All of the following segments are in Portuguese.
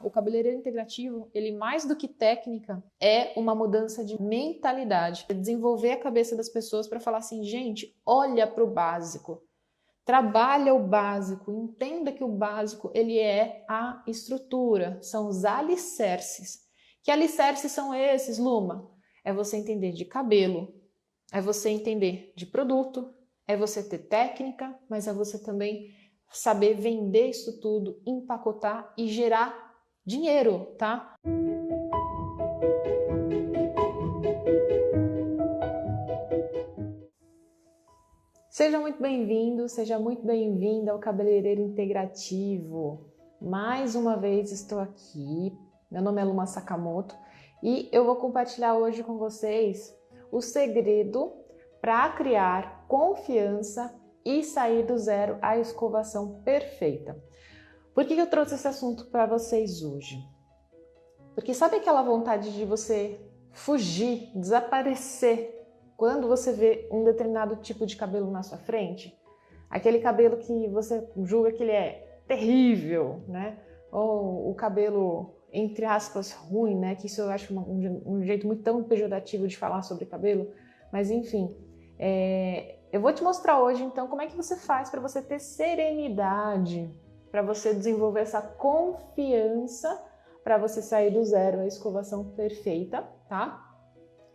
O cabeleireiro integrativo, ele mais do que técnica, é uma mudança de mentalidade. É desenvolver a cabeça das pessoas para falar assim, gente, olha para o básico. Trabalha o básico, entenda que o básico ele é a estrutura, são os alicerces. Que alicerces são esses, Luma? É você entender de cabelo, é você entender de produto, é você ter técnica, mas é você também saber vender isso tudo, empacotar e gerar dinheiro, tá? Seja muito bem-vindo, seja muito bem-vinda ao Cabeleireiro Integrativo. Mais uma vez estou aqui, meu nome é Luma Sakamoto e eu vou compartilhar hoje com vocês o segredo para criar confiança e sair do zero à escovação perfeita. Por que eu trouxe esse assunto para vocês hoje? Porque sabe aquela vontade de você fugir, desaparecer quando você vê um determinado tipo de cabelo na sua frente? Aquele cabelo que você julga que ele é terrível, né? Ou o cabelo, entre aspas, ruim, né? Que isso eu acho um jeito muito tão pejorativo de falar sobre cabelo. Mas enfim, eu vou te mostrar hoje então como é que você faz para você ter serenidade, para você desenvolver essa confiança, para você sair do zero à escovação perfeita, tá?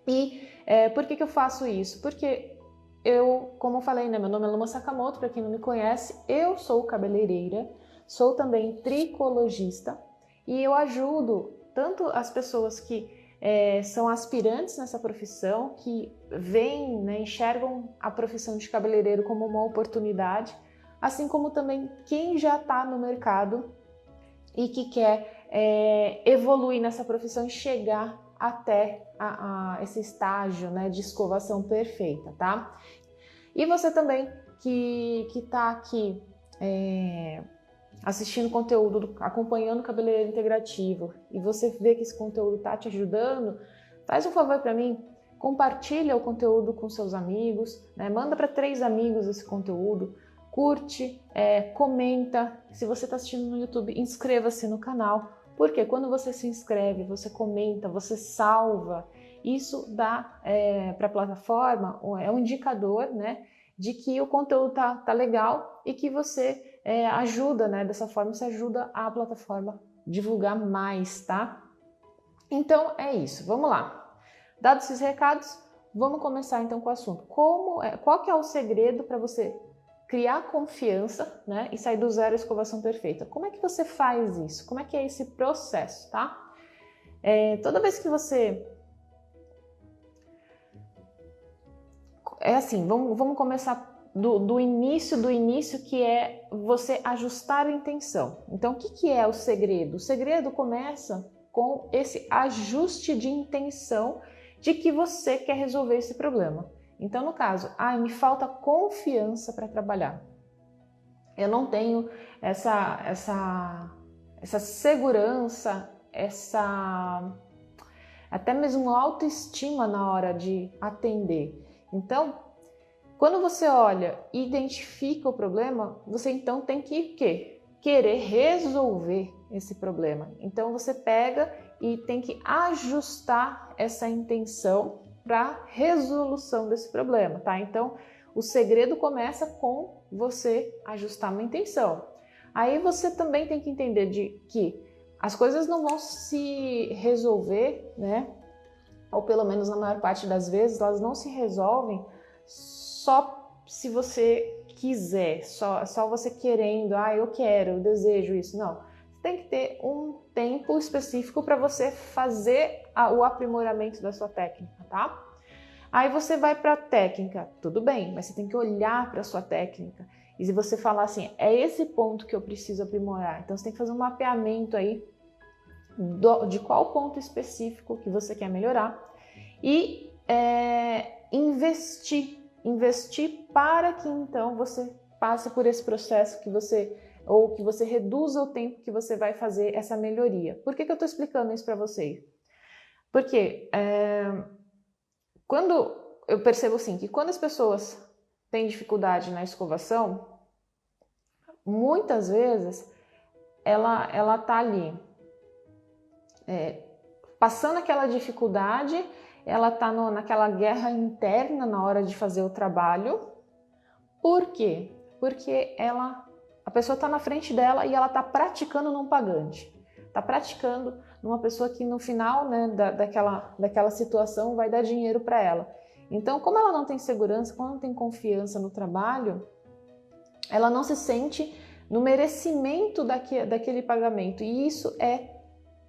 E por que eu faço isso? Porque eu, como eu falei, né, meu nome é Luma Sakamoto, para quem não me conhece, eu sou cabeleireira, sou também tricologista e eu ajudo tanto as pessoas que são aspirantes nessa profissão, que veem, né, enxergam a profissão de cabeleireiro como uma oportunidade, assim como também quem já está no mercado e que quer evoluir nessa profissão e chegar até esse estágio, né, de escovação perfeita, tá? E você também que está aqui assistindo conteúdo, acompanhando o Cabeleireiro Integrativo e você vê que esse conteúdo está te ajudando, faz um favor para mim, compartilha o conteúdo com seus amigos, né? Manda para 3 amigos esse conteúdo, curte, comenta. Se você está assistindo no YouTube, inscreva-se no canal, porque quando você se inscreve, você comenta, você salva, isso dá para a plataforma, é um indicador, né, de que o conteúdo tá legal e que você ajuda, né, dessa forma você ajuda a plataforma divulgar mais, tá? Então é isso, vamos lá. Dados esses recados, vamos começar então com o assunto. Qual que é o segredo para você criar confiança, né, e sair do zero à escovação perfeita? Como é que você faz isso? Como é que é esse processo, tá? Toda vez que você... assim, vamos começar do início, que é você ajustar a intenção. Então, o que é o segredo? O segredo começa com esse ajuste de intenção de que você quer resolver esse problema. Então, no caso, me falta confiança para trabalhar. Eu não tenho essa segurança, até mesmo autoestima na hora de atender. Então, quando você olha e identifica o problema, você então tem que querer resolver esse problema. Então você pega e tem que ajustar essa intenção para resolução desse problema, tá? Então o segredo começa com você ajustar uma intenção. Aí você também tem que entender que as coisas não vão se resolver, né? Ou pelo menos na maior parte das vezes elas não se resolvem só se você quiser, só você querendo, eu quero, eu desejo isso. Não, você tem que ter um tempo específico para você fazer o aprimoramento da sua técnica, tá? Aí você vai para a técnica, tudo bem, mas você tem que olhar para a sua técnica. E se você falar assim, é esse ponto que eu preciso aprimorar, então você tem que fazer um mapeamento aí de qual ponto específico que você quer melhorar e investir para que então você passe por esse processo que você reduza o tempo que você vai fazer essa melhoria. Por que eu estou explicando isso para vocês? Porque quando eu percebo assim, que quando as pessoas têm dificuldade na escovação, muitas vezes ela tá ali passando aquela dificuldade, ela está naquela guerra interna na hora de fazer o trabalho. Por quê? Porque a pessoa está na frente dela e ela está praticando num pagante. Está praticando numa pessoa que no final, né, daquela situação vai dar dinheiro para ela. Então, como ela não tem segurança, como ela não tem confiança no trabalho, ela não se sente no merecimento daquele pagamento. E isso é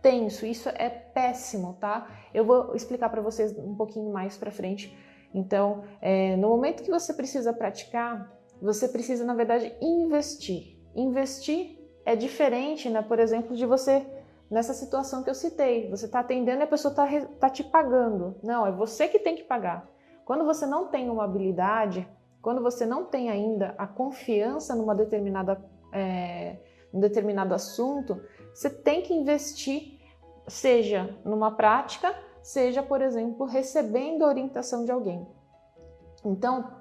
tenso, isso é péssimo, tá? Eu vou explicar para vocês um pouquinho mais para frente. Então, no momento que você precisa praticar, você precisa, na verdade, investir. Investir é diferente, né? Por exemplo, de você, nessa situação que eu citei, você está atendendo e a pessoa está te pagando. Não, é você que tem que pagar. Quando você não tem uma habilidade, quando você não tem ainda a confiança num determinado assunto, você tem que investir, seja numa prática, seja, por exemplo, recebendo a orientação de alguém. Então,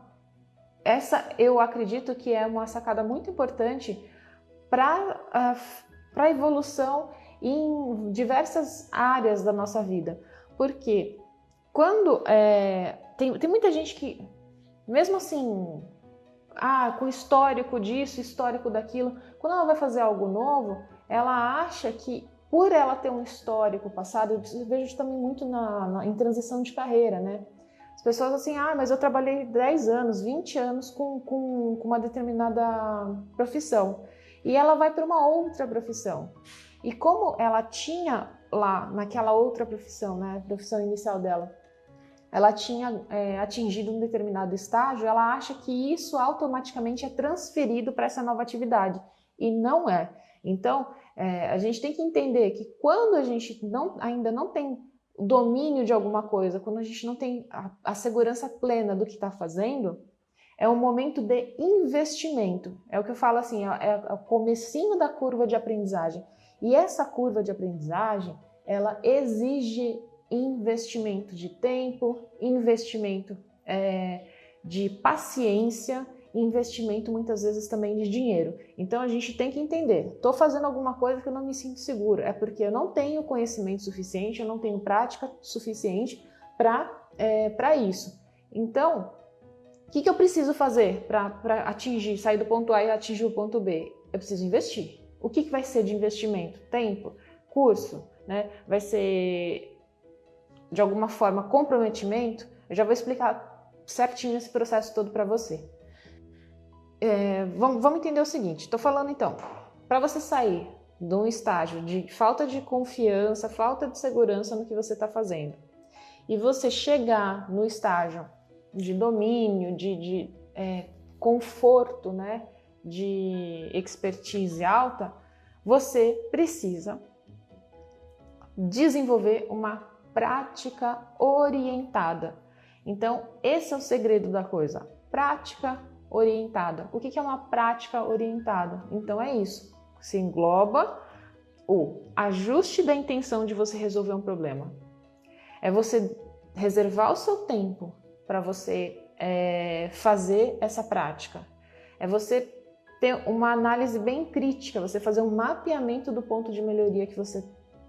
essa eu acredito que é uma sacada muito importante para a evolução em diversas áreas da nossa vida. Porque quando tem muita gente que, mesmo assim, com histórico disso, histórico daquilo, quando ela vai fazer algo novo, ela acha que por ela ter um histórico passado, eu vejo também muito em transição de carreira, né? As pessoas assim, mas eu trabalhei 10 anos, 20 anos com uma determinada profissão. E ela vai para uma outra profissão. E como ela tinha lá, naquela outra profissão, né, a profissão inicial dela, ela tinha atingido um determinado estágio, ela acha que isso automaticamente é transferido para essa nova atividade. E não é. Então, a gente tem que entender que quando a gente ainda não tem domínio de alguma coisa, quando a gente não tem a segurança plena do que está fazendo, é um momento de investimento. É o que eu falo assim, é o comecinho da curva de aprendizagem. E essa curva de aprendizagem, ela exige investimento de tempo, investimento de paciência, investimento muitas vezes também de dinheiro. Então a gente tem que entender, estou fazendo alguma coisa que eu não me sinto seguro, é porque eu não tenho conhecimento suficiente, eu não tenho prática suficiente para isso. Então, o que eu preciso fazer para sair do ponto A e atingir o ponto B? Eu preciso investir. O que vai ser de investimento? Tempo? Curso? Né? Vai ser, de alguma forma, comprometimento? Eu já vou explicar certinho esse processo todo para você. Vamos entender o seguinte, estou falando então, para você sair de um estágio de falta de confiança, falta de segurança no que você está fazendo, e você chegar no estágio de domínio, de conforto, né, de expertise alta, você precisa desenvolver uma prática orientada. Então, esse é o segredo da coisa, prática orientada. O que é uma prática orientada? Então é isso, se engloba o ajuste da intenção de você resolver um problema. É você reservar o seu tempo para você fazer essa prática. É você ter uma análise bem crítica, você fazer um mapeamento do ponto de melhoria que você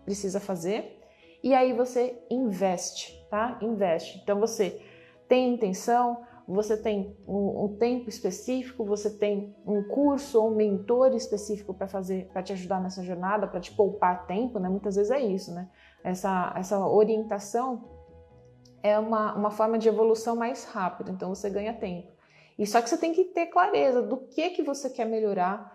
precisa fazer e aí você investe, tá? Investe. Então você tem intenção, você tem um tempo específico, você tem um curso ou um mentor específico para te ajudar nessa jornada, para te poupar tempo, né? Muitas vezes é isso, né? Essa orientação é uma forma de evolução mais rápida, então você ganha tempo. E só que você tem que ter clareza do que você quer melhorar,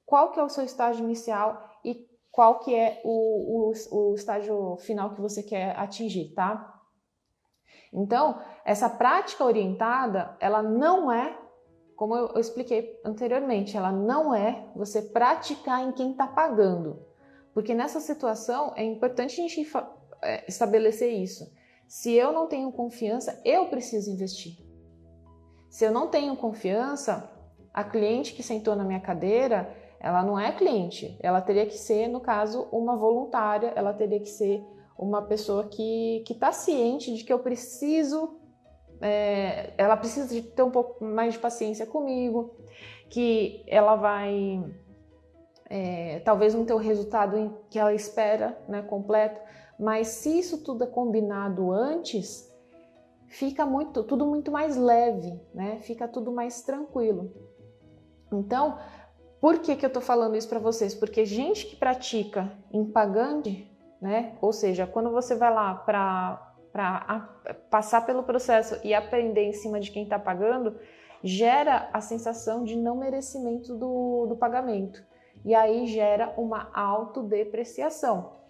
qual que é o seu estágio inicial e qual que é o estágio final que você quer atingir, tá? Então, essa prática orientada, ela não é, como eu expliquei anteriormente, ela não é você praticar em quem está pagando. Porque nessa situação é importante a gente estabelecer isso. Se eu não tenho confiança, eu preciso investir. Se eu não tenho confiança, a cliente que sentou na minha cadeira, ela não é cliente. Ela teria que ser, no caso, uma voluntária, ela teria que ser uma pessoa que está ciente de que eu preciso, ela precisa de ter um pouco mais de paciência comigo, que ela vai talvez não ter o resultado que ela espera, né, completo, mas se isso tudo é combinado antes, fica tudo muito mais leve, né? Fica tudo mais tranquilo. Então, por que eu tô falando isso para vocês? Porque gente que pratica em pagante, né? Ou seja, quando você vai lá para passar pelo processo e aprender em cima de quem está pagando, gera a sensação de não merecimento do pagamento. E aí gera uma autodepreciação.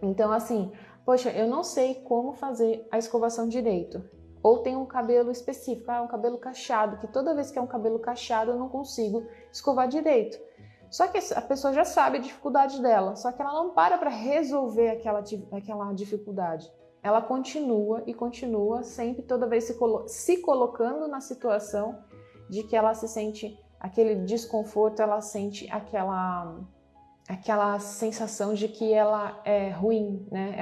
Então, assim, poxa, eu não sei como fazer a escovação direito. Ou tem um cabelo específico, um cabelo cacheado, que toda vez que é um cabelo cacheado eu não consigo escovar direito. Só que a pessoa já sabe a dificuldade dela, só que ela não para resolver aquela dificuldade. Ela continua e continua, sempre, toda vez se colocando na situação de que ela se sente aquele desconforto, ela sente aquela sensação de que ela é ruim, né?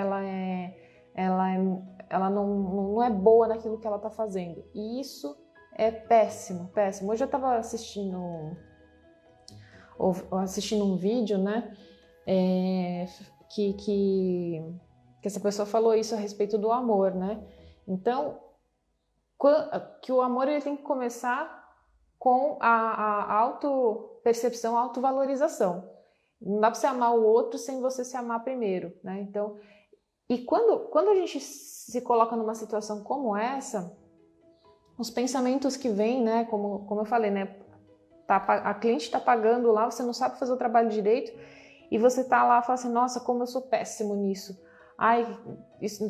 Ela não é boa naquilo que ela está fazendo. E isso é péssimo, péssimo. Hoje eu estava assistindo um vídeo, né? Que essa pessoa falou isso a respeito do amor, né? Então, que o amor ele tem que começar com a autopercepção, a autovalorização. Não dá para você amar o outro sem você se amar primeiro, né? Então, e quando a gente se coloca numa situação como essa, os pensamentos que vêm, né? Como eu falei, né? A cliente está pagando lá, você não sabe fazer o trabalho direito e você está lá e fala assim, nossa, como eu sou péssimo nisso. Ai,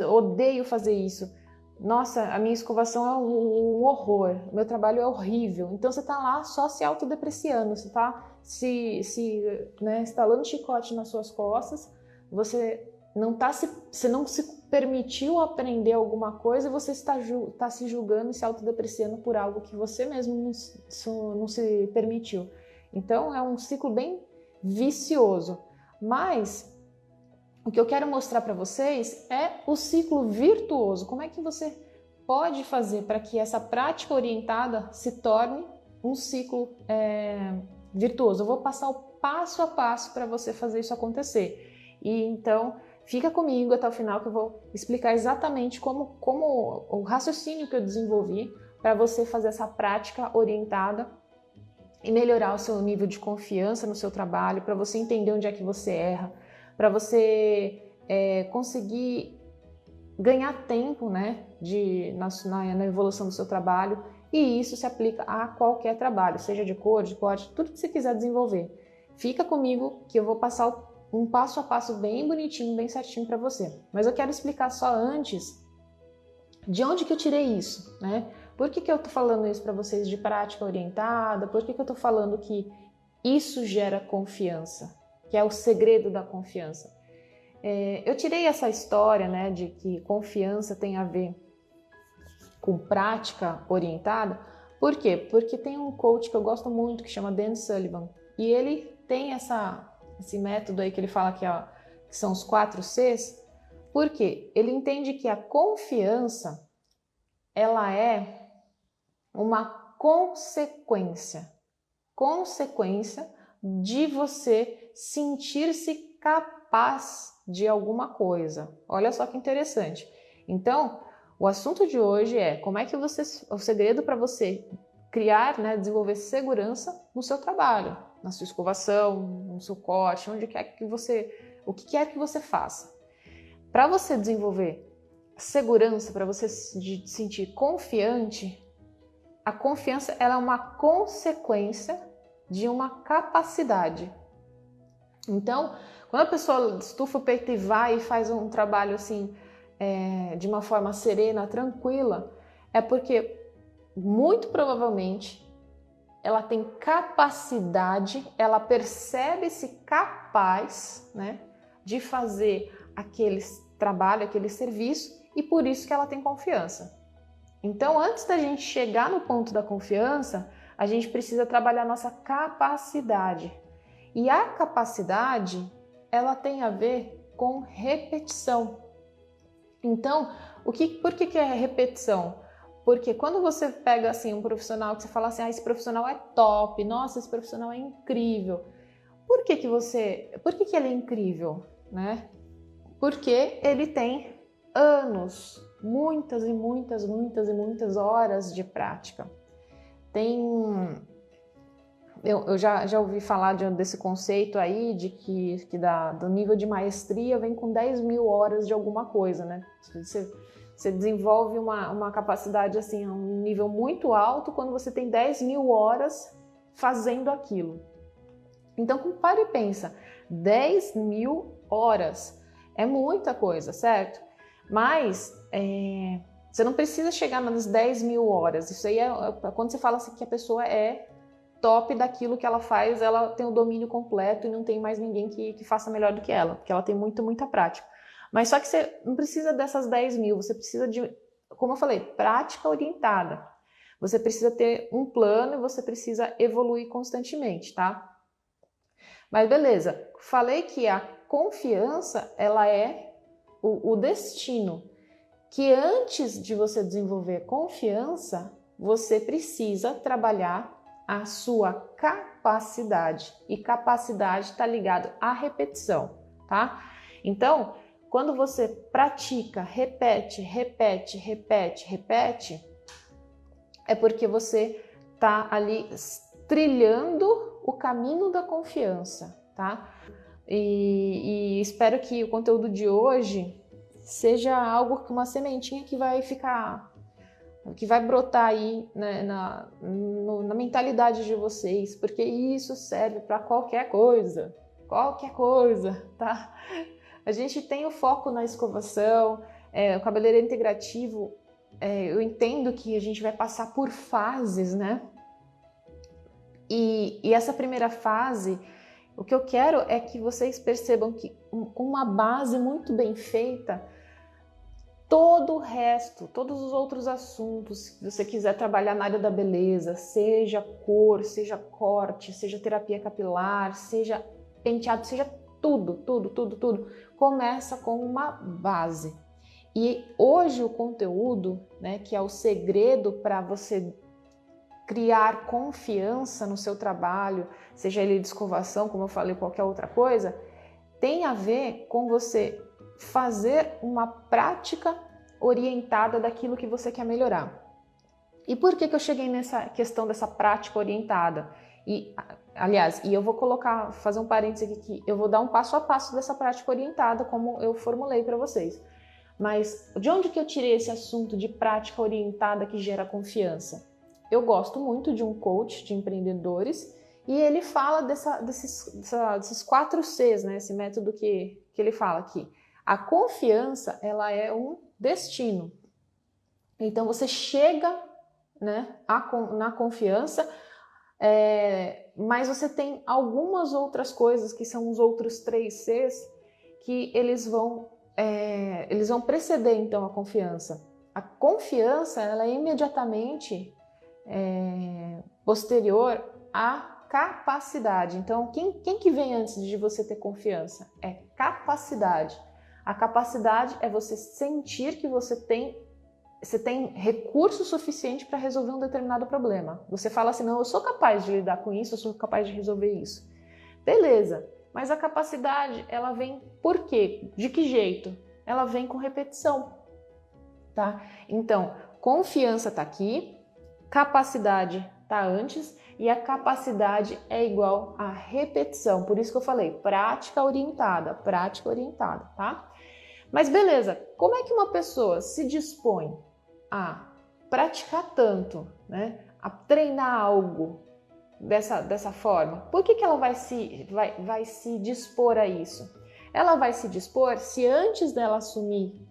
odeio fazer isso. Nossa, a minha escovação é um horror, o meu trabalho é horrível. Então você está lá só se autodepreciando, você está né, instalando chicote nas suas costas, você não se permitiu aprender alguma coisa e você está se julgando e se autodepreciando por algo que você mesmo não se permitiu. Então é um ciclo bem vicioso. Mas o que eu quero mostrar para vocês é o ciclo virtuoso. Como é que você pode fazer para que essa prática orientada se torne um ciclo virtuoso? Eu vou passar o passo a passo para você fazer isso acontecer. E então, fica comigo até o final que eu vou explicar exatamente como o raciocínio que eu desenvolvi para você fazer essa prática orientada e melhorar o seu nível de confiança no seu trabalho, para você entender onde é que você erra, para você conseguir ganhar tempo, né, na evolução do seu trabalho, e isso se aplica a qualquer trabalho, seja de cor, de corte, tudo que você quiser desenvolver. Fica comigo que eu vou passar um passo a passo bem bonitinho, bem certinho para você. Mas eu quero explicar só antes de onde que eu tirei isso, né? Por que eu tô falando isso para vocês de prática orientada? Por que eu tô falando que isso gera confiança? Que é o segredo da confiança. Eu tirei essa história, né, de que confiança tem a ver com prática orientada. Por quê? Porque tem um coach que eu gosto muito que chama Dan Sullivan e ele tem esse método aí que ele fala que são os 4 Cs. Por quê? Ele entende que a confiança ela é uma consequência de você sentir-se capaz de alguma coisa. Olha só que interessante. Então, o assunto de hoje é como é que o segredo para você criar, né, desenvolver segurança no seu trabalho, na sua escovação, no seu corte, o que quer que você faça. Para você desenvolver segurança, para você se sentir confiante, a confiança ela é uma consequência de uma capacidade. Então, quando a pessoa estufa o peito e vai e faz um trabalho assim, de uma forma serena, tranquila, é porque muito provavelmente ela tem capacidade, ela percebe-se capaz, né, de fazer aquele trabalho, aquele serviço, e por isso que ela tem confiança. Então, antes da gente chegar no ponto da confiança, a gente precisa trabalhar nossa capacidade. E a capacidade, ela tem a ver com repetição. Então, por que é repetição? Porque quando você pega assim um profissional que você fala assim, esse profissional é top, nossa, esse profissional é incrível. Por que que ele é incrível, né? Porque ele tem anos, muitas e muitas, muitas e muitas horas de prática. Eu já ouvi falar desse conceito aí de que do nível de maestria vem com 10 mil horas de alguma coisa, né? Você desenvolve uma capacidade assim, a um nível muito alto quando você tem 10 mil horas fazendo aquilo. Então, para e pensa, 10 mil horas é muita coisa, certo? Mas você não precisa chegar nas 10 mil horas. Isso aí é quando você fala assim que a pessoa é top daquilo que ela faz, ela tem o domínio completo e não tem mais ninguém que faça melhor do que ela, porque ela tem muita prática. Mas só que você não precisa dessas 10 mil, você precisa de, como eu falei, prática orientada. Você precisa ter um plano e você precisa evoluir constantemente, tá? Mas beleza, falei que a confiança, ela é o destino, que antes de você desenvolver confiança, você precisa trabalhar a sua capacidade, e capacidade está ligado à repetição, tá? Então, quando você pratica, repete, é porque você está ali trilhando o caminho da confiança, tá? E espero que o conteúdo de hoje seja algo, uma sementinha que vai brotar aí, né, na mentalidade de vocês, porque isso serve para qualquer coisa, tá? A gente tem o foco na escovação, o cabeleireiro integrativo, eu entendo que a gente vai passar por fases, né? E essa primeira fase, o que eu quero é que vocês percebam que com uma base muito bem feita, todo o resto, todos os outros assuntos, se você quiser trabalhar na área da beleza, seja cor, seja corte, seja terapia capilar, seja penteado, seja tudo, começa com uma base. E hoje o conteúdo, né, que é o segredo para você criar confiança no seu trabalho, seja ele de escovação, como eu falei, qualquer outra coisa, tem a ver com você fazer uma prática orientada daquilo que você quer melhorar. E por que eu cheguei nessa questão dessa prática orientada? Aliás, eu vou fazer um parênteses aqui, que eu vou dar um passo a passo dessa prática orientada, como eu formulei para vocês. Mas de onde que eu tirei esse assunto de prática orientada que gera confiança? Eu gosto muito de um coach de empreendedores e ele fala desses 4 Cs, né? Esse método que ele fala aqui. A confiança, ela é um destino. Então você chega, né, na confiança, mas você tem algumas outras coisas que são os outros 3 Cs que eles vão preceder então a confiança. A confiança, ela é imediatamente posterior à capacidade. Então, quem que vem antes de você ter confiança? É capacidade. A capacidade é você sentir que você tem recurso suficiente para resolver um determinado problema. Você fala assim, não, eu sou capaz de lidar com isso, eu sou capaz de resolver isso. Beleza, mas a capacidade, ela vem por quê? De que jeito? Ela vem com repetição, tá? Então, confiança está aqui, capacidade está antes, e a capacidade é igual a repetição. Por isso que eu falei, prática orientada, tá? Mas beleza, como é que uma pessoa se dispõe a praticar tanto, né? A treinar algo dessa forma? Por que ela vai se dispor a isso? Ela vai se dispor se antes dela assumir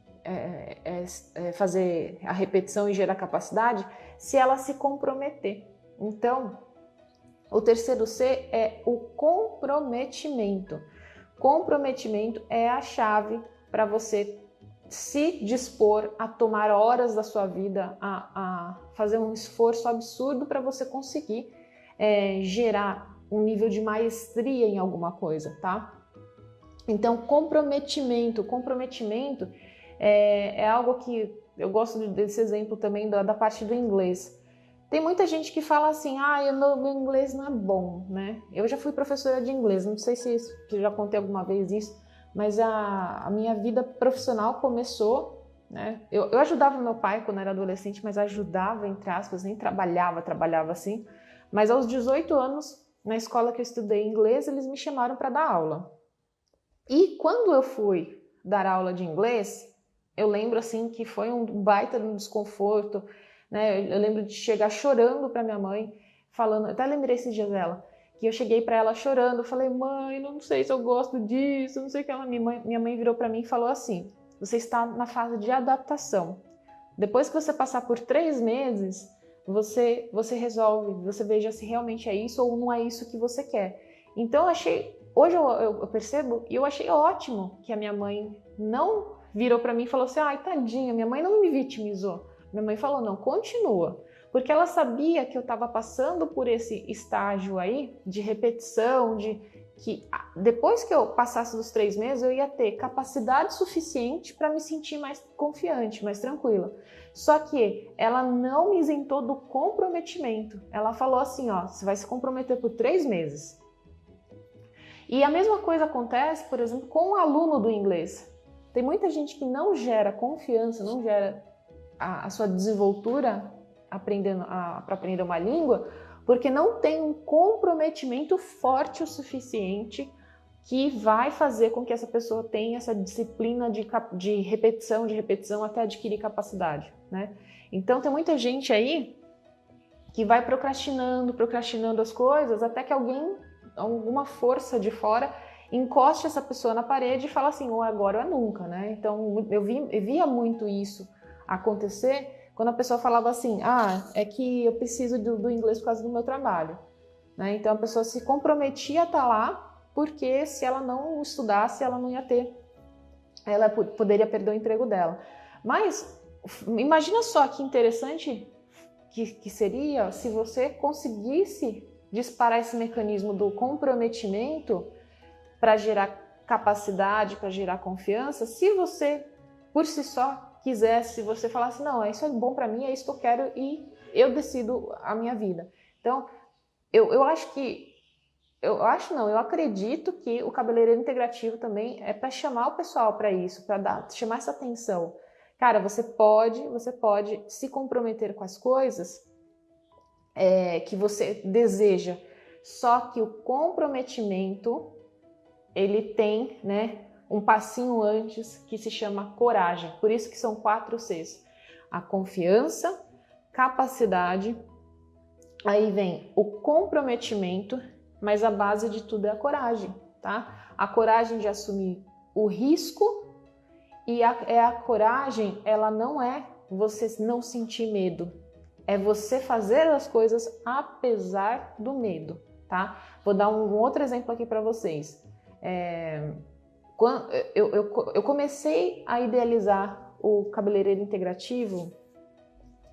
fazer a repetição e gerar capacidade, se ela se comprometer. Então, o terceiro C é o comprometimento. Comprometimento é a chave para você se dispor a tomar horas da sua vida, a fazer um esforço absurdo para você conseguir gerar um nível de maestria em alguma coisa, tá? Então, comprometimento é algo que eu gosto desse exemplo também da parte do inglês. Tem muita gente que fala assim, meu inglês não é bom, né? Eu já fui professora de inglês, não sei se eu já contei alguma vez isso, mas a minha vida profissional começou, né? Eu ajudava meu pai quando era adolescente, mas ajudava, entre aspas, nem trabalhava assim. Mas aos 18 anos, na escola que eu estudei inglês, eles me chamaram para dar aula. E quando eu fui dar aula de inglês, eu lembro assim que foi um baita de um desconforto, né? Eu lembro de chegar chorando para minha mãe, falando, até lembrei esses dias dela, que eu cheguei para ela chorando, falei, mãe, não sei se eu gosto disso, não sei o que ela. Minha mãe virou para mim e falou assim, você está na fase de adaptação. Depois que você passar por 3 meses, você resolve, você veja se realmente é isso ou não é isso que você quer. Então hoje eu percebo e eu achei ótimo que a minha mãe não virou para mim e falou assim, ai tadinha, minha mãe não me vitimizou. Minha mãe falou, não, continua. Porque ela sabia que eu estava passando por esse estágio aí de repetição, que depois que eu passasse dos 3 meses, eu ia ter capacidade suficiente para me sentir mais confiante, mais tranquila. Só que ela não me isentou do comprometimento. Ela falou assim, ó, você vai se comprometer por 3 meses. E a mesma coisa acontece, por exemplo, com o aluno do inglês. Tem muita gente que não gera confiança, não gera a sua desenvoltura para aprender uma língua, porque não tem um comprometimento forte o suficiente que vai fazer com que essa pessoa tenha essa disciplina de repetição até adquirir capacidade, né? Então tem muita gente aí que vai procrastinando as coisas até que alguma força de fora encoste essa pessoa na parede e fala assim, ou agora ou é nunca, né? Então eu via muito isso acontecer quando a pessoa falava assim, é que eu preciso do inglês por causa do meu trabalho, né? Então a pessoa se comprometia a estar lá, porque se ela não estudasse, ela não ia ter, ela poderia perder o emprego dela. Mas imagina só que interessante que seria se você conseguisse disparar esse mecanismo do comprometimento para gerar capacidade, para gerar confiança, se você, por si só, quisesse, se você falasse, não, isso é bom para mim, é isso que eu quero e eu decido a minha vida. Então, eu acredito que o cabeleireiro integrativo também é para chamar o pessoal para isso, para chamar essa atenção. Cara, você pode se comprometer com as coisas que você deseja, só que o comprometimento, ele tem, né, um passinho antes que se chama coragem. Por isso que são 4 Cs. A confiança, capacidade, aí vem o comprometimento, mas a base de tudo é a coragem, tá? A coragem de assumir o risco e a coragem, ela não é você não sentir medo, é você fazer as coisas apesar do medo, tá? Vou dar um outro exemplo aqui para vocês. Quando eu comecei a idealizar o cabeleireiro integrativo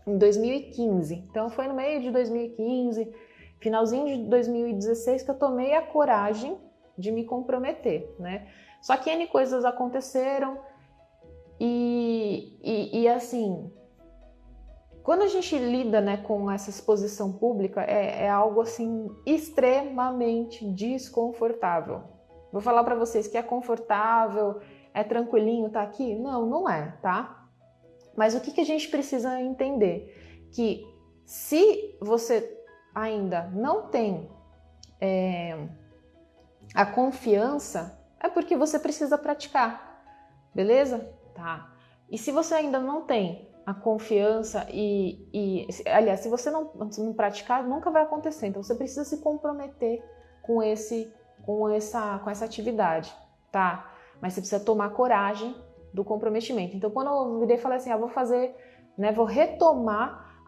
em 2015, então foi no meio de 2015, finalzinho de 2016 que eu tomei a coragem de me comprometer, né? Só que N coisas aconteceram e assim, quando a gente lida, né, com essa exposição pública, é algo assim extremamente desconfortável. Vou falar para vocês que é confortável, é tranquilinho tá aqui? Não, não é, tá? Mas o que a gente precisa entender? Que se você ainda não tem a confiança, é porque você precisa praticar, beleza? Tá. E se você ainda não tem a confiança aliás, se você não praticar, nunca vai acontecer. Então você precisa se comprometer com essa atividade, tá? Mas você precisa tomar coragem do comprometimento. Então quando eu virei e falei assim, vou fazer, né, vou retomar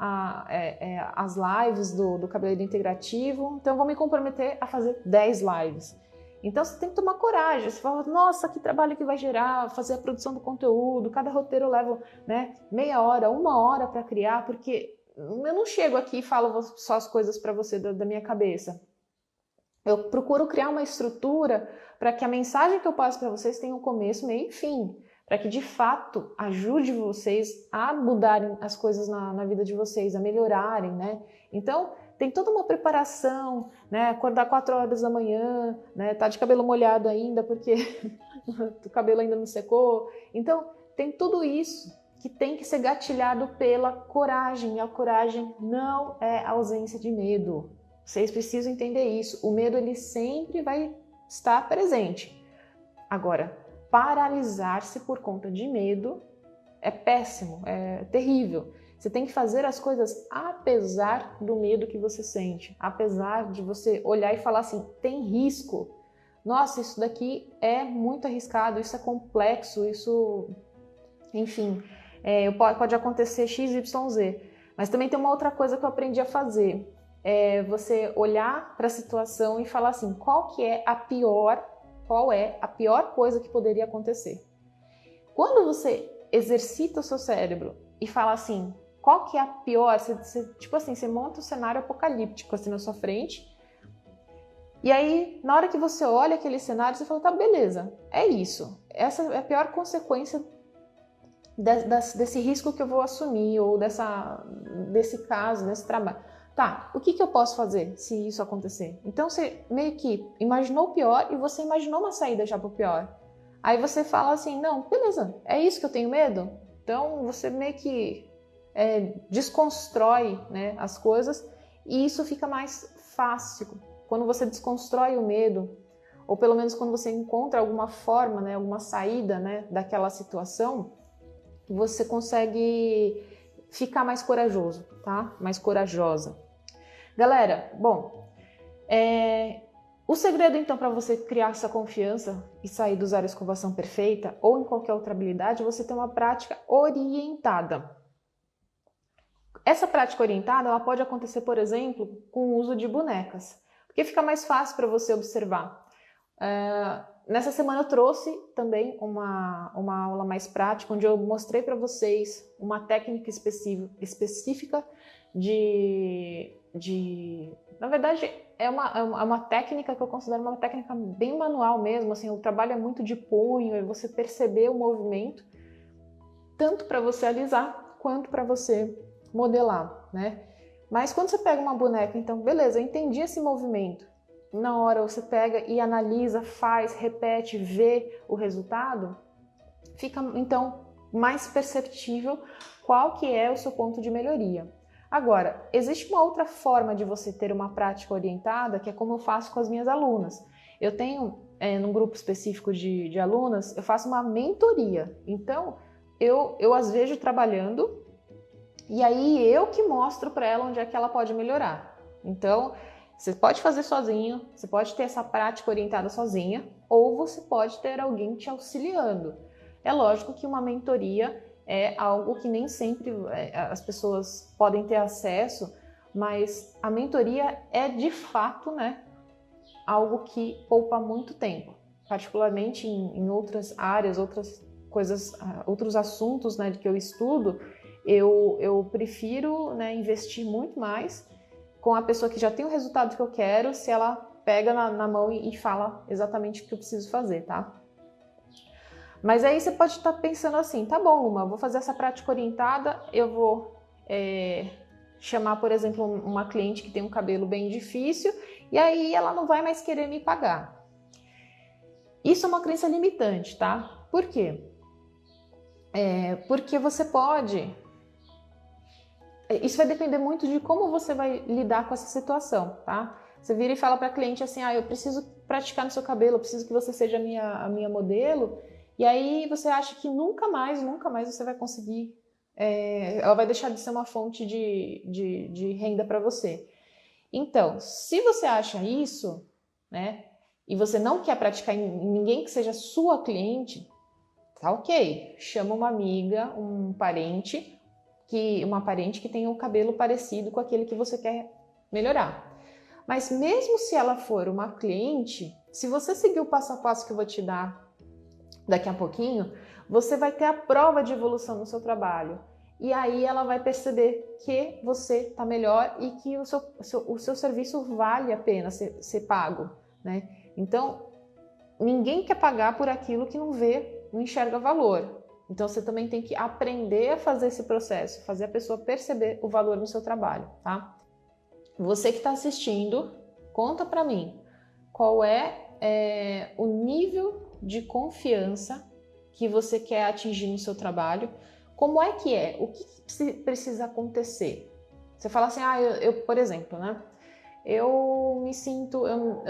as lives do cabeleireiro integrativo, então eu vou me comprometer a fazer 10 lives. Então você tem que tomar coragem, você fala, nossa, que trabalho que vai gerar, fazer a produção do conteúdo, cada roteiro eu levo, né, meia hora, 1 hora para criar, porque eu não chego aqui e falo só as coisas para você da minha cabeça. Eu procuro criar uma estrutura para que a mensagem que eu passo para vocês tenha um começo, meio e fim, para que de fato ajude vocês a mudarem as coisas na vida de vocês, a melhorarem, né? Então, tem toda uma preparação, né? Acordar 4 horas da manhã, né? Tá de cabelo molhado ainda porque o cabelo ainda não secou. Então, tem tudo isso que tem que ser gatilhado pela coragem. E a coragem não é ausência de medo. Vocês precisam entender isso. O medo, ele sempre vai estar presente. Agora, paralisar-se por conta de medo é péssimo, é terrível. Você tem que fazer as coisas apesar do medo que você sente, apesar de você olhar e falar assim, tem risco. Nossa, isso daqui é muito arriscado, isso é complexo, isso, enfim, pode acontecer X, Y, Z. Mas também tem uma outra coisa que eu aprendi a fazer, é você olhar para a situação e falar assim, qual é a pior coisa que poderia acontecer. Quando você exercita o seu cérebro e fala assim, qual que é a pior, tipo assim, você monta um cenário apocalíptico assim na sua frente, e aí na hora que você olha aquele cenário, você fala, tá, beleza, é isso, essa é a pior consequência desse risco que eu vou assumir, ou desse caso, desse trabalho. Tá, o que eu posso fazer se isso acontecer? Então você meio que imaginou o pior e você imaginou uma saída já pro pior. Aí você fala assim, não, beleza, é isso que eu tenho medo? Então você meio que desconstrói, né, as coisas, e isso fica mais fácil. Quando você desconstrói o medo, ou pelo menos quando você encontra alguma forma, né, alguma saída, né, daquela situação, você consegue ficar mais corajoso, tá? Mais corajosa. Galera, bom, o segredo então para você criar essa confiança e sair do zero escovação perfeita ou em qualquer outra habilidade é você ter uma prática orientada. Essa prática orientada ela pode acontecer, por exemplo, com o uso de bonecas, porque fica mais fácil para você observar. Nessa semana eu trouxe também uma aula mais prática, onde eu mostrei para vocês uma técnica específica na verdade, é uma técnica que eu considero uma técnica bem manual mesmo, assim, o trabalho é muito de punho, é você perceber o movimento, tanto para você alisar, quanto para você modelar, né? Mas quando você pega uma boneca, então, beleza, eu entendi esse movimento, na hora você pega e analisa, faz, repete, vê o resultado, fica então mais perceptível qual que é o seu ponto de melhoria. Agora, existe uma outra forma de você ter uma prática orientada, que é como eu faço com as minhas alunas. Eu tenho, num grupo específico de alunas, eu faço uma mentoria. Então, eu as vejo trabalhando e aí eu que mostro para ela onde é que ela pode melhorar. Então, você pode fazer sozinho, você pode ter essa prática orientada sozinha, ou você pode ter alguém te auxiliando. É lógico que uma mentoria é algo que nem sempre as pessoas podem ter acesso, mas a mentoria é de fato, né, algo que poupa muito tempo, particularmente em outras áreas, outras coisas, outros assuntos, né, que eu estudo, eu prefiro, né, investir muito mais com a pessoa que já tem o resultado que eu quero, se ela pega na mão e fala exatamente o que eu preciso fazer, tá? Mas aí você pode estar pensando assim, tá bom, Luma, vou fazer essa prática orientada, eu vou chamar, por exemplo, uma cliente que tem um cabelo bem difícil, e aí ela não vai mais querer me pagar. Isso é uma crença limitante, tá? Por quê? Porque você pode... Isso vai depender muito de como você vai lidar com essa situação, tá? Você vira e fala para a cliente assim, eu preciso praticar no seu cabelo, eu preciso que você seja a minha modelo, e aí você acha que nunca mais você vai conseguir, ela vai deixar de ser uma fonte de renda para você. Então, se você acha isso, né, e você não quer praticar em ninguém que seja sua cliente, tá ok, chama uma amiga, uma parente que tenha um cabelo parecido com aquele que você quer melhorar. Mas mesmo se ela for uma cliente, se você seguir o passo a passo que eu vou te dar daqui a pouquinho, você vai ter a prova de evolução no seu trabalho. E aí ela vai perceber que você está melhor e que o seu serviço vale a pena ser pago, né? Então, ninguém quer pagar por aquilo que não vê não enxerga valor. Então você também tem que aprender a fazer esse processo, fazer a pessoa perceber o valor no seu trabalho, tá? Você que está assistindo, conta para mim qual é o nível de confiança que você quer atingir no seu trabalho. Como é que é? O que precisa acontecer? Você fala assim, por exemplo, né? Eu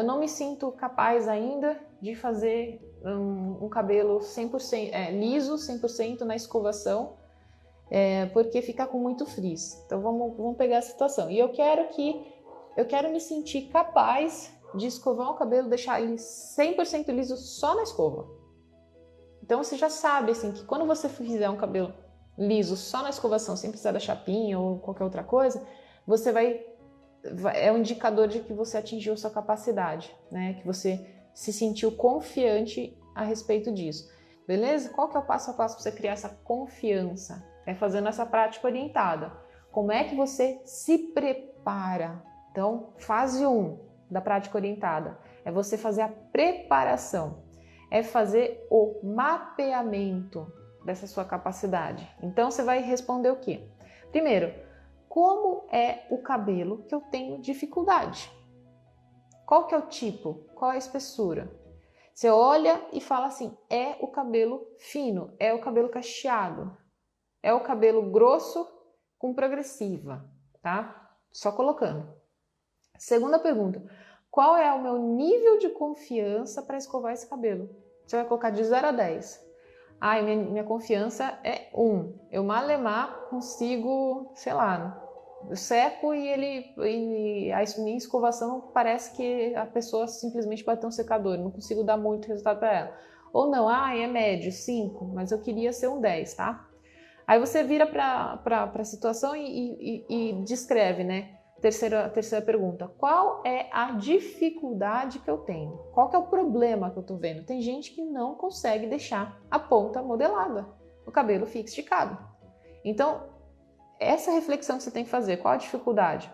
não me sinto capaz ainda de fazer um cabelo 100% liso, 100% na escovação, porque fica com muito frizz. Então vamos pegar a situação. E eu quero me sentir capaz de escovar o cabelo, deixar ele 100% liso só na escova. Então você já sabe assim, que quando você fizer um cabelo liso só na escovação, sem precisar da chapinha ou qualquer outra coisa, é um indicador de que você atingiu a sua capacidade, né? Que você se sentiu confiante a respeito disso. Beleza? Qual que é o passo a passo para você criar essa confiança? É fazendo essa prática orientada. Como é que você se prepara? Então, fase 1 da prática orientada é você fazer a preparação, é fazer o mapeamento dessa sua capacidade. Então, você vai responder o quê? Primeiro, como é o cabelo que eu tenho dificuldade? Qual que é o tipo? Qual é a espessura? Você olha e fala assim, é o cabelo fino, é o cabelo cacheado, é o cabelo grosso com progressiva, tá? Só colocando. Segunda pergunta, qual é o meu nível de confiança para escovar esse cabelo? Você vai colocar de 0 a 10. Minha confiança é 1. Eu malemar consigo, sei lá, eu seco e a minha escovação parece que a pessoa simplesmente bateu um secador, não consigo dar muito resultado para ela. Ou não, é médio, 5, mas eu queria ser um 10, tá? Aí você vira para a situação e descreve, né? Terceira pergunta, qual é a dificuldade que eu tenho? Qual que é o problema que eu tô vendo? Tem gente que não consegue deixar a ponta modelada, o cabelo fica esticado. Então, essa reflexão que você tem que fazer, qual a dificuldade?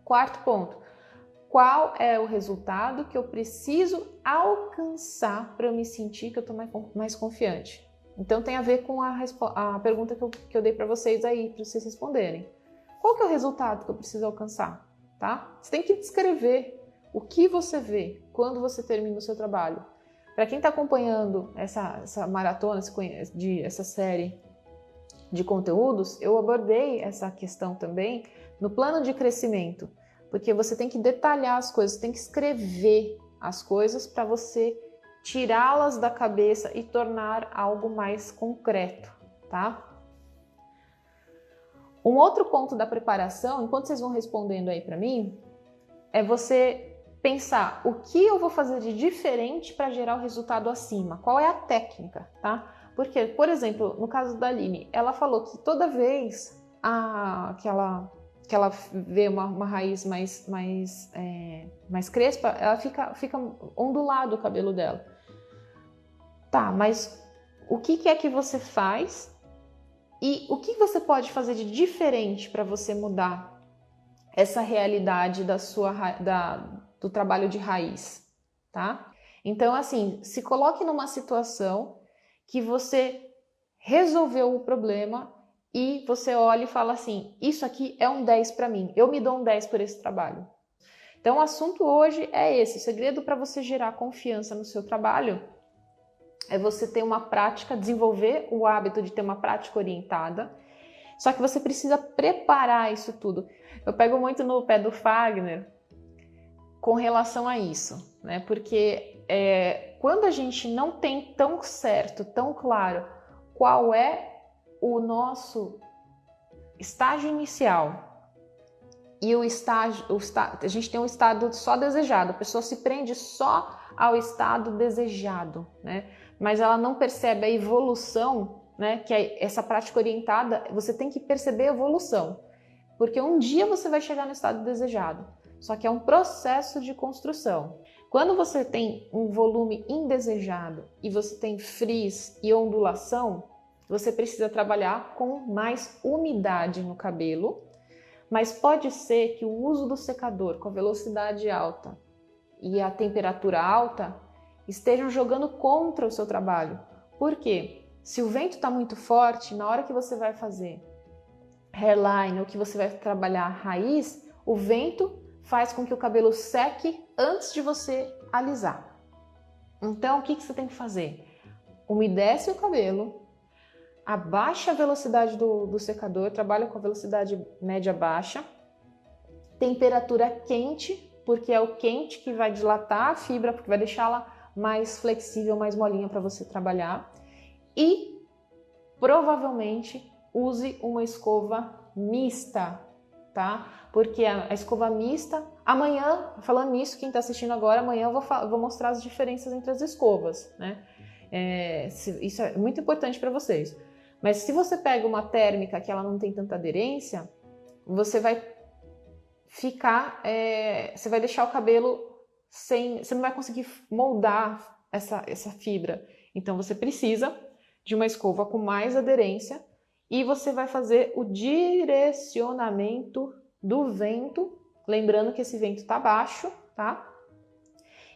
Quarto ponto, qual é o resultado que eu preciso alcançar para eu me sentir que eu estou mais confiante? Então tem a ver com a pergunta que eu dei para vocês aí, para vocês responderem. Qual que é o resultado que eu preciso alcançar? Tá? Você tem que descrever o que você vê quando você termina o seu trabalho. Para quem está acompanhando essa maratona, essa série de conteúdos, eu abordei essa questão também no plano de crescimento, porque você tem que detalhar as coisas, tem que escrever as coisas para você tirá-las da cabeça e tornar algo mais concreto, tá? Um outro ponto da preparação, enquanto vocês vão respondendo aí para mim, é você pensar o que eu vou fazer de diferente para gerar o resultado acima, qual é a técnica, tá? Porque, por exemplo, no caso da Aline, ela falou que toda vez que ela vê uma raiz mais crespa, ela fica ondulado o cabelo dela. Tá, mas o que é que você faz e o que você pode fazer de diferente para você mudar essa realidade do trabalho de raiz, tá? Então, assim, se coloque numa situação que você resolveu o problema e você olha e fala assim, isso aqui é um 10 para mim, eu me dou um 10 por esse trabalho. Então, o assunto hoje é esse, o segredo para você gerar confiança no seu trabalho é você ter uma prática, desenvolver o hábito de ter uma prática orientada, só que você precisa preparar isso tudo. Eu pego muito no pé do Fagner com relação a isso, né? Porque quando a gente não tem tão certo, tão claro qual é o nosso estágio inicial e a gente tem um estado só desejado, a pessoa se prende só ao estado desejado, né? Mas ela não percebe a evolução, né? Que essa prática orientada, você tem que perceber a evolução, porque um dia você vai chegar no estado desejado, só que é um processo de construção. Quando você tem um volume indesejado e você tem frizz e ondulação, você precisa trabalhar com mais umidade no cabelo, mas pode ser que o uso do secador com a velocidade alta e a temperatura alta estejam jogando contra o seu trabalho, Por quê? Se o vento está muito forte, na hora que você vai fazer hairline ou que você vai trabalhar a raiz, o vento faz com que o cabelo seque antes de você alisar. Então, o que você tem que fazer? Umedece o cabelo, abaixa a velocidade do secador, trabalha com a velocidade média baixa, temperatura quente, porque é o quente que vai dilatar a fibra, porque vai deixá-la mais flexível, mais molinha para você trabalhar. E provavelmente use uma escova mista, tá? Porque a escova mista, amanhã, falando nisso, quem está assistindo agora, amanhã eu vou mostrar as diferenças entre as escovas, né? Isso é muito importante para vocês. Mas se você pega uma térmica que ela não tem tanta aderência, você vai você vai deixar o cabelo você não vai conseguir moldar essa fibra. Então você precisa de uma escova com mais aderência e você vai fazer o direcionamento do vento, lembrando que esse vento está baixo, tá?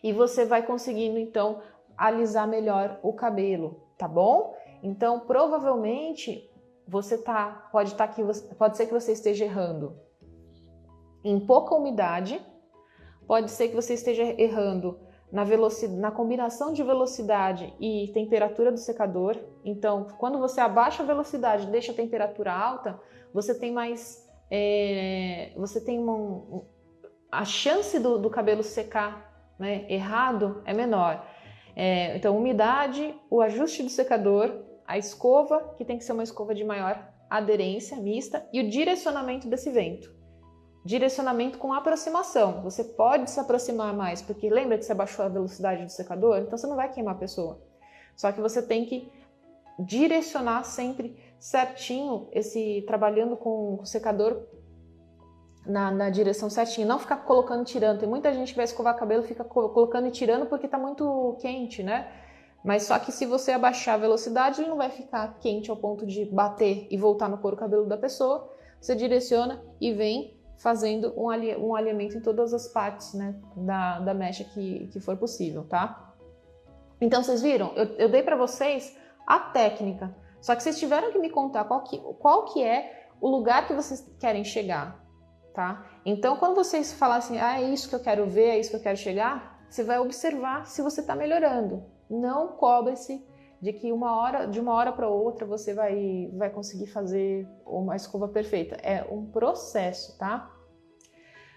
E você vai conseguindo então alisar melhor o cabelo, tá bom? Então provavelmente pode ser que você esteja errando em pouca umidade, pode ser que você esteja errando na combinação de velocidade e temperatura do secador. Então, quando você abaixa a velocidade e deixa a temperatura alta, você tem a chance do cabelo secar, né, errado é menor. Então, umidade, o ajuste do secador, a escova, que tem que ser uma escova de maior aderência, mista, e o direcionamento desse vento. Direcionamento com aproximação. Você pode se aproximar mais, porque lembra que você abaixou a velocidade do secador? Então você não vai queimar a pessoa. Só que você tem que direcionar sempre certinho, trabalhando com o secador na direção certinha. Não ficar colocando e tirando. Tem muita gente que vai escovar cabelo e fica colocando e tirando porque está muito quente, né? Mas só que se você abaixar a velocidade, ele não vai ficar quente ao ponto de bater e voltar no couro cabelo da pessoa. Você direciona e vem fazendo um alinhamento em todas as partes, né, da mecha que for possível, tá? Então, vocês viram? Eu dei para vocês a técnica, só que vocês tiveram que me contar qual que é o lugar que vocês querem chegar, tá? Então, quando vocês falarem assim, é isso que eu quero ver, é isso que eu quero chegar, você vai observar se você está melhorando. Não cobre-se de que de uma hora para outra você vai conseguir fazer uma escova perfeita. É um processo, tá?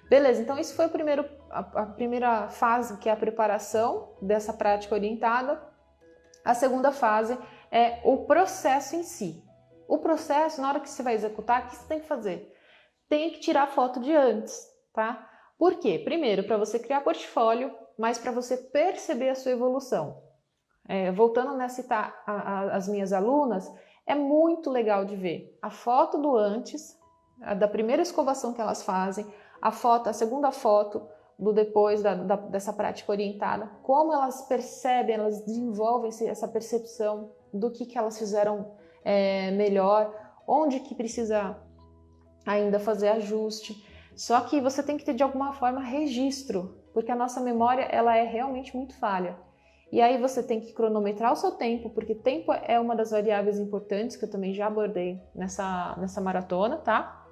Beleza, então isso foi a primeira fase, que é a preparação dessa prática orientada. A segunda fase é o processo em si. O processo, na hora que você vai executar, o que você tem que fazer? Tem que tirar foto de antes, tá? Por quê? Primeiro, para você criar portfólio, mas para você perceber a sua evolução. Voltando a citar as minhas alunas, é muito legal de ver a foto do antes, da primeira escovação que elas fazem, a segunda foto do depois dessa prática orientada, como elas percebem, elas desenvolvem essa percepção do que elas fizeram melhor, onde que precisa ainda fazer ajuste. Só que você tem que ter de alguma forma registro, porque a nossa memória ela é realmente muito falha. E aí você tem que cronometrar o seu tempo, porque tempo é uma das variáveis importantes que eu também já abordei nessa maratona, tá?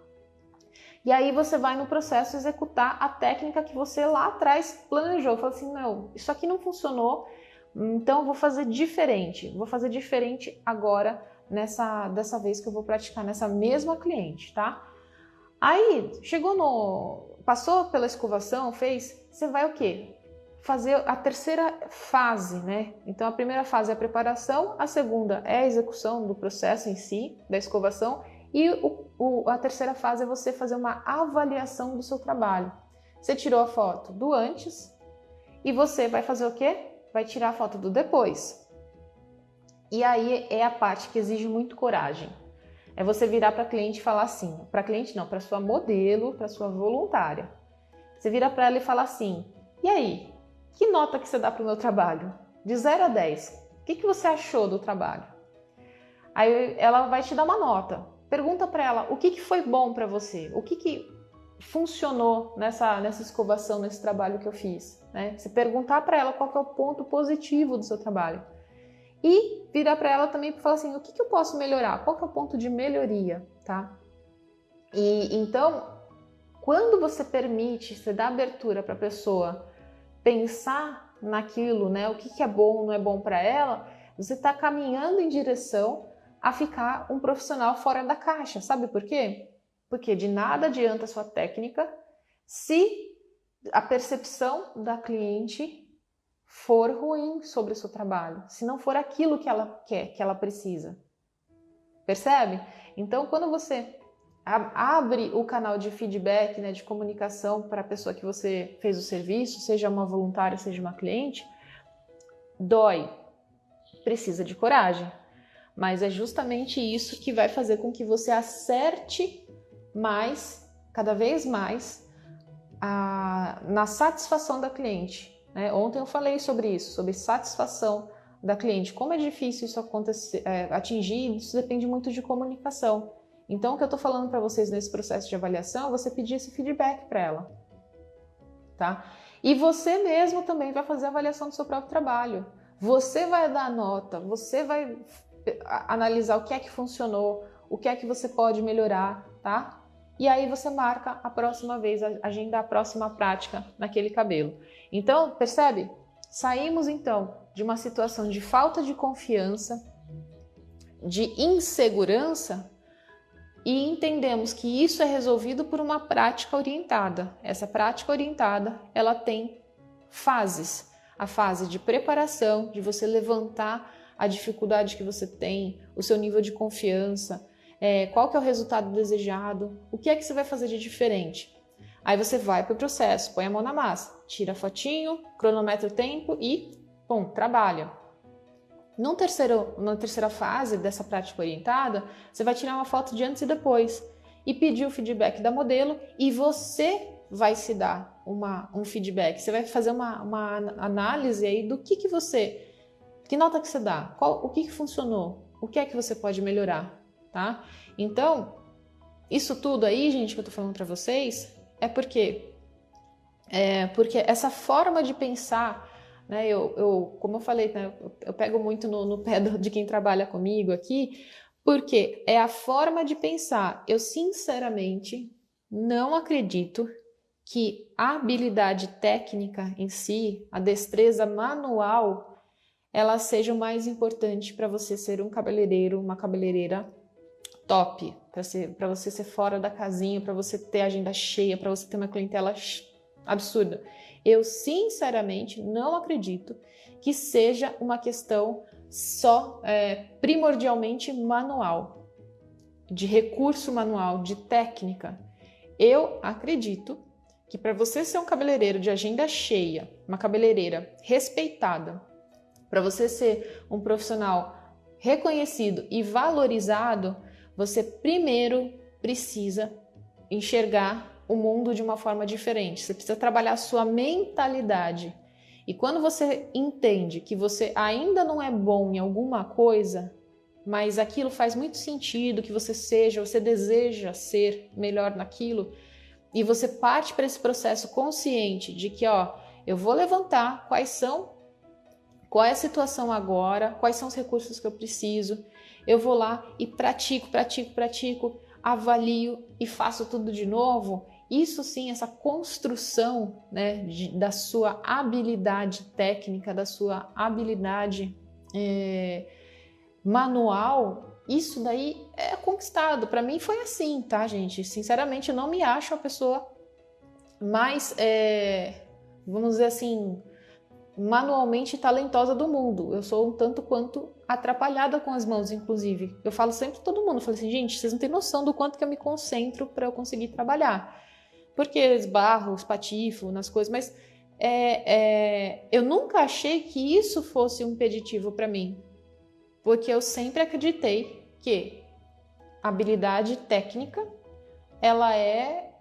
E aí você vai no processo executar a técnica que você lá atrás planejou. Fala assim, não, isso aqui não funcionou, então eu vou fazer diferente. Vou fazer diferente agora, dessa vez que eu vou praticar nessa mesma cliente, tá? Aí, passou pela escovação, você vai o quê? Fazer a terceira fase, né? Então a primeira fase é a preparação, a segunda é a execução do processo em si, da escovação, e a terceira fase é você fazer uma avaliação do seu trabalho. Você tirou a foto do antes e você vai fazer o quê? Vai tirar a foto do depois. E aí é a parte que exige muito coragem. É você virar para a cliente e falar assim, para cliente não, para sua modelo, para sua voluntária. Você vira para ela e fala assim, e aí? Que nota que você dá para o meu trabalho? De 0 a 10. O que você achou do trabalho? Aí ela vai te dar uma nota. Pergunta para ela o que foi bom para você? O que funcionou nessa escovação, nesse trabalho que eu fiz? Né? Você perguntar para ela qual que é o ponto positivo do seu trabalho. E virar para ela também para falar assim, o que eu posso melhorar? Qual que é o ponto de melhoria, tá? E então, quando você permite, você dá abertura para a pessoa pensar naquilo, né? O que é bom, não é bom para ela, você está caminhando em direção a ficar um profissional fora da caixa. Sabe por quê? Porque de nada adianta a sua técnica se a percepção da cliente for ruim sobre o seu trabalho, se não for aquilo que ela quer, que ela precisa. Percebe? Então, quando você abre o canal de feedback, né, de comunicação para a pessoa que você fez o serviço, seja uma voluntária, seja uma cliente, dói, precisa de coragem, mas é justamente isso que vai fazer com que você acerte mais, cada vez mais, na satisfação da cliente. Né? Ontem eu falei sobre isso, sobre satisfação da cliente, como é difícil isso acontecer, atingir, isso depende muito de comunicação. Então, o que eu estou falando para vocês nesse processo de avaliação é você pedir esse feedback para ela, tá? E você mesmo também vai fazer a avaliação do seu próprio trabalho. Você vai dar nota, você vai analisar o que é que funcionou, o que é que você pode melhorar, tá? E aí você marca a próxima vez, agenda a próxima prática naquele cabelo. Então, percebe? Saímos então de uma situação de falta de confiança, de insegurança, e entendemos que isso é resolvido por uma prática orientada. Essa prática orientada, ela tem fases. A fase de preparação, de você levantar a dificuldade que você tem, o seu nível de confiança, qual que é o resultado desejado, o que é que você vai fazer de diferente. Aí você vai para o processo, põe a mão na massa, tira a fotinho, cronometra o tempo e, pum, trabalha. Na terceira fase dessa prática orientada, você vai tirar uma foto de antes e depois e pedir o feedback da modelo e você vai se dar um feedback. Você vai fazer uma análise aí do que nota que você dá, o que funcionou, o que é que você pode melhorar, tá? Então, isso tudo aí, gente, que eu tô falando para vocês, porque essa forma de pensar, né, como eu falei, né, eu pego muito no pé de quem trabalha comigo aqui, porque é a forma de pensar. Eu, sinceramente, não acredito que a habilidade técnica em si, a destreza manual, ela seja o mais importante para você ser um cabeleireiro, uma cabeleireira top, para você ser fora da casinha, para você ter agenda cheia, para você ter uma clientela absurda. Eu, sinceramente, não acredito que seja uma questão só primordialmente manual, de recurso manual, de técnica. Eu acredito que para você ser um cabeleireiro de agenda cheia, uma cabeleireira respeitada, para você ser um profissional reconhecido e valorizado, você primeiro precisa enxergar o mundo de uma forma diferente. Você precisa trabalhar a sua mentalidade. E quando você entende que você ainda não é bom em alguma coisa, mas aquilo faz muito sentido que você deseja ser melhor naquilo, e você parte para esse processo consciente de que, eu vou levantar qual é a situação agora, quais são os recursos que eu preciso, eu vou lá e pratico, avalio e faço tudo de novo. Isso sim, essa construção, né, da sua habilidade técnica, da sua habilidade manual, isso daí é conquistado. Para mim foi assim, tá, gente? Sinceramente, eu não me acho a pessoa mais, vamos dizer assim, manualmente talentosa do mundo. Eu sou um tanto quanto atrapalhada com as mãos, inclusive. Eu falo sempre para todo mundo, eu falo assim, gente, vocês não têm noção do quanto que eu me concentro para eu conseguir trabalhar. Porque esbarro, espatifo nas coisas, mas eu nunca achei que isso fosse um impeditivo para mim. Porque eu sempre acreditei que a habilidade técnica, ela é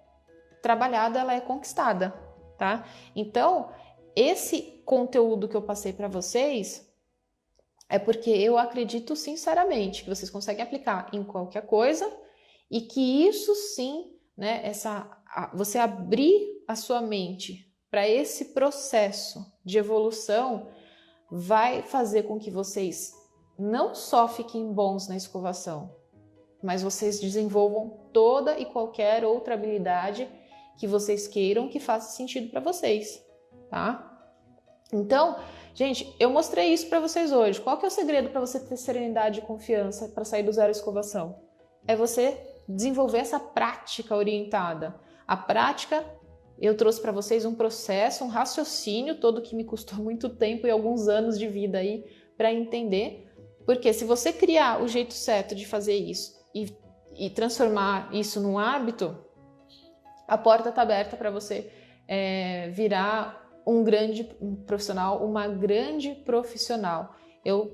trabalhada, ela é conquistada, tá? Então, esse conteúdo que eu passei para vocês é porque eu acredito sinceramente que vocês conseguem aplicar em qualquer coisa e que isso sim, né, você abrir a sua mente para esse processo de evolução vai fazer com que vocês não só fiquem bons na escovação, mas vocês desenvolvam toda e qualquer outra habilidade que vocês queiram que faça sentido para vocês, tá? Então, gente, eu mostrei isso para vocês hoje. Qual que é o segredo para você ter serenidade e confiança para sair do zero escovação? É você desenvolver essa prática orientada. A prática, eu trouxe para vocês um processo, um raciocínio todo que me custou muito tempo e alguns anos de vida aí para entender. Porque se você criar o jeito certo de fazer isso e transformar isso num hábito, a porta está aberta para você virar um grande profissional, uma grande profissional.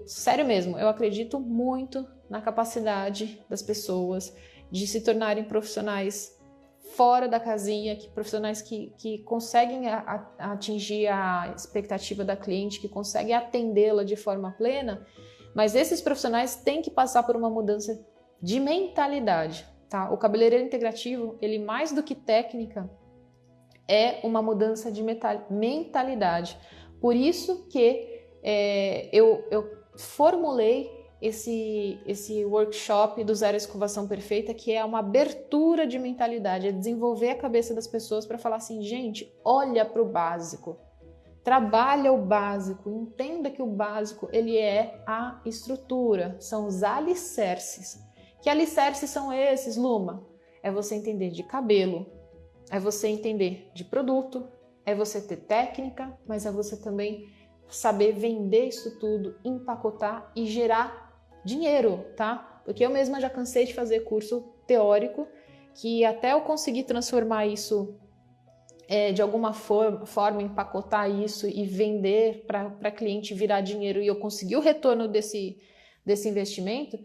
Sério mesmo, eu acredito muito na capacidade das pessoas de se tornarem profissionais fora da casinha, profissionais que conseguem atingir a expectativa da cliente, que conseguem atendê-la de forma plena, mas esses profissionais têm que passar por uma mudança de mentalidade, tá? O cabeleireiro integrativo, ele mais do que técnica, é uma mudança de mentalidade. Por isso que eu formulei esse workshop do Zero Escovação Perfeita, que é uma abertura de mentalidade, é desenvolver a cabeça das pessoas para falar assim, gente, olha para o básico, trabalha o básico, entenda que o básico ele é a estrutura, são os alicerces. Que alicerces são esses, Luma? É você entender de cabelo, é você entender de produto, é você ter técnica, mas é você também saber vender isso tudo, empacotar e gerar dinheiro, tá? Porque eu mesma já cansei de fazer curso teórico, que até eu conseguir transformar isso de alguma forma, empacotar isso e vender para cliente virar dinheiro e eu conseguir o retorno desse investimento,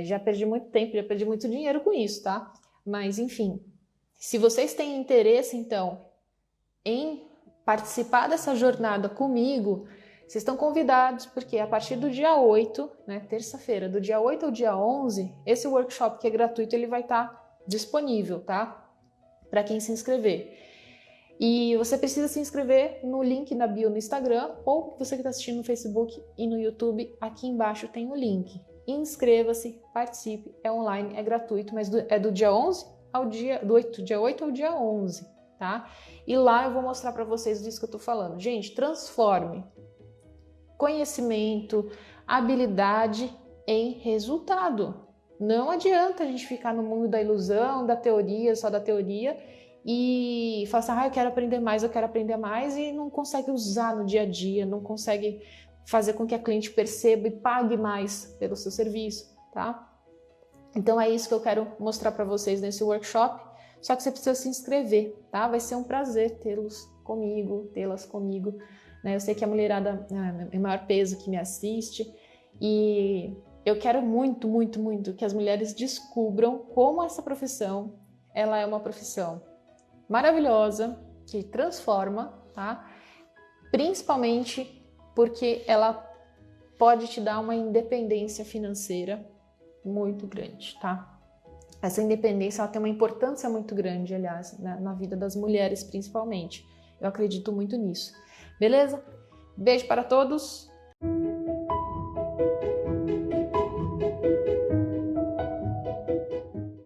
já perdi muito tempo, já perdi muito dinheiro com isso, tá? Mas enfim, se vocês têm interesse então em participar dessa jornada comigo, vocês estão convidados, porque a partir do dia 8, né, terça-feira, do dia 8 ao dia 11, esse workshop que é gratuito, ele vai estar disponível, tá? Para quem se inscrever. E você precisa se inscrever no link na bio no Instagram, ou você que está assistindo no Facebook e no YouTube, aqui embaixo tem o link. Inscreva-se, participe, é online, é gratuito, mas é do dia 11 ao dia 8 ao dia 11, tá? E lá eu vou mostrar para vocês disso que eu tô falando. Gente, transforme conhecimento, habilidade em resultado. Não adianta a gente ficar no mundo da ilusão, da teoria, só da teoria, e falar assim, eu quero aprender mais, e não consegue usar no dia a dia, não consegue fazer com que a cliente perceba e pague mais pelo seu serviço, tá? Então é isso que eu quero mostrar para vocês nesse workshop, só que você precisa se inscrever, tá? Vai ser um prazer tê-las comigo, né? Eu sei que a mulherada é o maior peso que me assiste, e eu quero muito, muito, muito que as mulheres descubram como essa profissão, ela é uma profissão maravilhosa, que transforma, tá? Principalmente porque ela pode te dar uma independência financeira muito grande, tá? Essa independência, ela tem uma importância muito grande, aliás, na vida das mulheres, principalmente. Eu acredito muito nisso. Beleza? Beijo para todos.